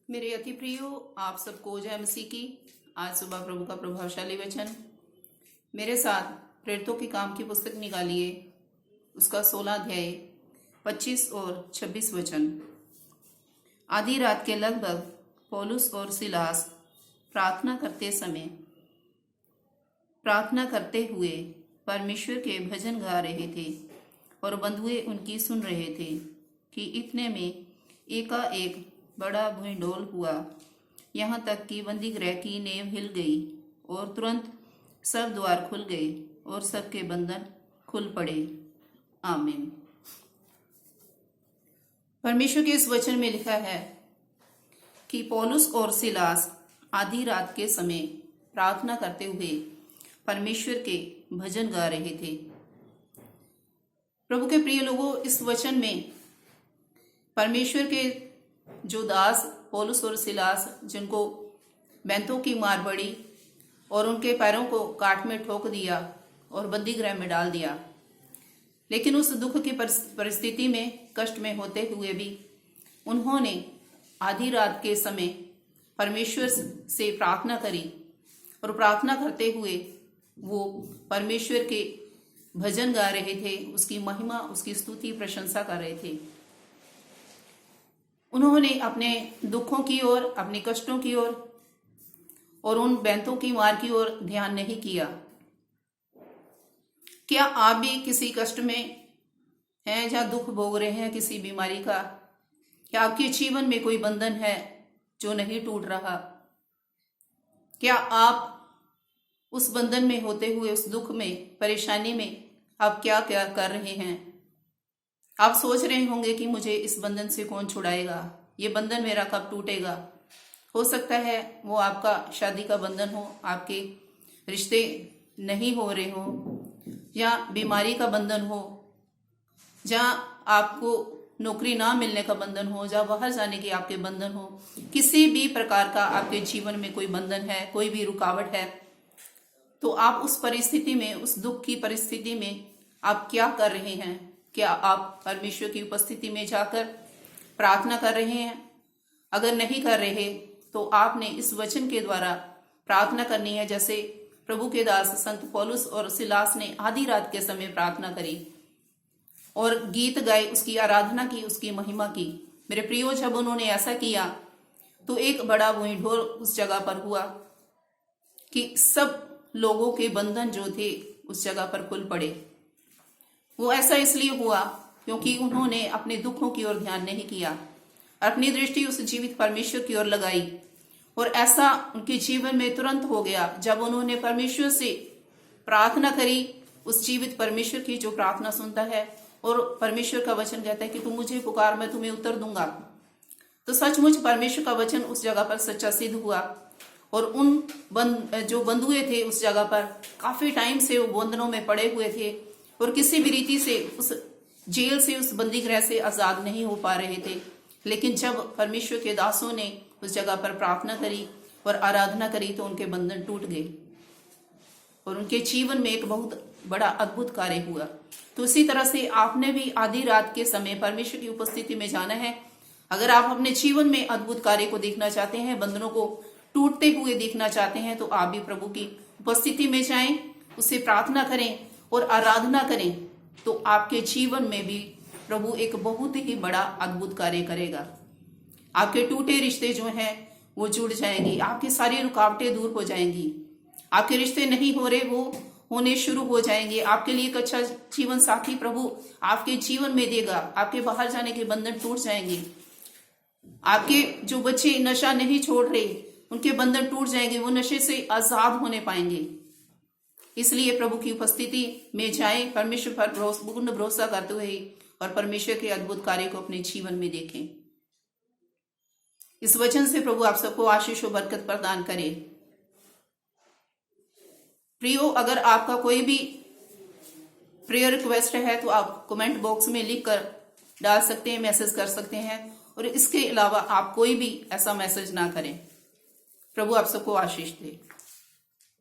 मेरे अति प्रियो, आप सबको जय मसीह की। आज सुबह प्रभु का प्रभावशाली वचन मेरे साथ प्रेरितों के काम की पुस्तक निकालिए, उसका 16 अध्याय 25 और 26 वचन। आधी रात के लगभग पौलुस और सिलास प्रार्थना करते हुए परमेश्वर के भजन गा रहे थे और बंधुए उनकी सुन रहे थे कि इतने में एकाएक बड़ा भूइंडोल हुआ, यहाँ तक कि बंदीगृह की नींव हिल गई और तुरंत सब द्वार खुल गए और सबके बंधन खुल पड़े। आमीन। परमेश्वर के इस वचन में लिखा है कि पौलुस और सिलास आधी रात के समय प्रार्थना करते हुए परमेश्वर के भजन गा रहे थे। प्रभु के प्रिय लोगों, इस वचन में परमेश्वर के जो दास पौलुस और सिलास, जिनको बैंतों की मार पड़ी और उनके पैरों को काट में ठोक दिया और बंदीगृह में डाल दिया, लेकिन उस दुख की परिस्थिति में, कष्ट में होते हुए भी उन्होंने आधी रात के समय परमेश्वर से प्रार्थना करी और प्रार्थना करते हुए वो परमेश्वर के भजन गा रहे थे, उसकी महिमा, उसकी स्तुति, प्रशंसा कर रहे थे। उन्होंने अपने दुखों की ओर, अपने कष्टों की ओर और उन बैंतों की मार की ओर ध्यान नहीं किया। क्या आप भी किसी कष्ट में हैं, जहां दुख भोग रहे हैं किसी बीमारी का? क्या आपके जीवन में कोई बंधन है जो नहीं टूट रहा? क्या आप उस बंधन में होते हुए, उस दुख में, परेशानी में आप क्या क्या कर रहे हैं? आप सोच रहे होंगे कि मुझे इस बंधन से कौन छुड़ाएगा, ये बंधन मेरा कब टूटेगा। हो सकता है वो आपका शादी का बंधन हो, आपके रिश्ते नहीं हो रहे हो, या बीमारी का बंधन हो, जहां आपको नौकरी ना मिलने का बंधन हो, जहां बाहर जाने के आपके बंधन हो। किसी भी प्रकार का आपके जीवन में कोई बंधन है, कोई भी रुकावट है, तो आप उस परिस्थिति में, उस दुख की परिस्थिति में आप क्या कर रहे हैं? क्या आप परमेश्वर की उपस्थिति में जाकर प्रार्थना कर रहे हैं? अगर नहीं कर रहे तो आपने इस वचन के द्वारा प्रार्थना करनी है, जैसे प्रभु के दास संत पौलुस और सिलास ने आधी रात के समय प्रार्थना करी और गीत गाए, उसकी आराधना की, उसकी महिमा की। मेरे प्रियो, जब उन्होंने ऐसा किया तो एक बड़ा भूइंढोल उस जगह पर हुआ कि सब लोगों के बंधन जो थे उस जगह पर खुल पड़े। वो ऐसा इसलिए हुआ क्योंकि उन्होंने अपने दुखों की ओर ध्यान नहीं किया, अपनी दृष्टि उस जीवित परमेश्वर की ओर लगाई। और ऐसा उनके जीवन में तुरंत हो गया जब उन्होंने परमेश्वर से प्रार्थना करी, उस जीवित परमेश्वर की जो प्रार्थना सुनता है। और परमेश्वर का वचन कहता है कि तुम मुझे पुकार, मैं तुम्हें उत्तर दूंगा। तो सचमुच परमेश्वर का वचन उस जगह पर सच्चा सिद्ध हुआ और उन जो बंधुए थे उस जगह पर, काफी टाइम से वो बंधनों में पड़े हुए थे और किसी भी रीति से उस जेल से, उस बंदीगृह से आजाद नहीं हो पा रहे थे। लेकिन जब परमेश्वर के दासों ने उस जगह पर प्रार्थना करी और आराधना करी तो उनके बंधन टूट गए और उनके जीवन में एक बहुत बड़ा अद्भुत कार्य हुआ। तो इसी तरह से आपने भी आधी रात के समय परमेश्वर की उपस्थिति में जाना है। अगर आप अपने जीवन में अद्भुत कार्य को देखना चाहते हैं, बंधनों को टूटते हुए देखना चाहते हैं, तो आप भी प्रभु की उपस्थिति में जाएं, उससे प्रार्थना करें और आराधना करें, तो आपके जीवन में भी प्रभु एक बहुत ही बड़ा अद्भुत कार्य करेगा। आपके टूटे रिश्ते जो हैं वो जुड़ जाएंगे, आपकी सारी रुकावटें दूर हो जाएंगी, आपके रिश्ते नहीं हो रहे वो होने शुरू हो जाएंगे। आपके लिए एक अच्छा जीवन साथी प्रभु आपके जीवन में देगा, आपके बाहर जाने के बंधन टूट जाएंगे। आपके जो बच्चे नशा नहीं छोड़ रहे उनके बंधन टूट जाएंगे, वो नशे से आजाद होने पाएंगे। इसलिए प्रभु की उपस्थिति में जाएं, परमेश्वर पर पूर्ण भरोसा करते हुए और परमेश्वर के अद्भुत कार्य को अपने जीवन में देखें। इस वचन से प्रभु आप सबको आशीष और बरकत प्रदान करे। प्रियो, अगर आपका कोई भी प्रेयर रिक्वेस्ट है तो आप कमेंट बॉक्स में लिख कर डाल सकते हैं, मैसेज कर सकते हैं। और इसके अलावा आप कोई भी ऐसा मैसेज ना करें। प्रभु आप सबको आशीष दे।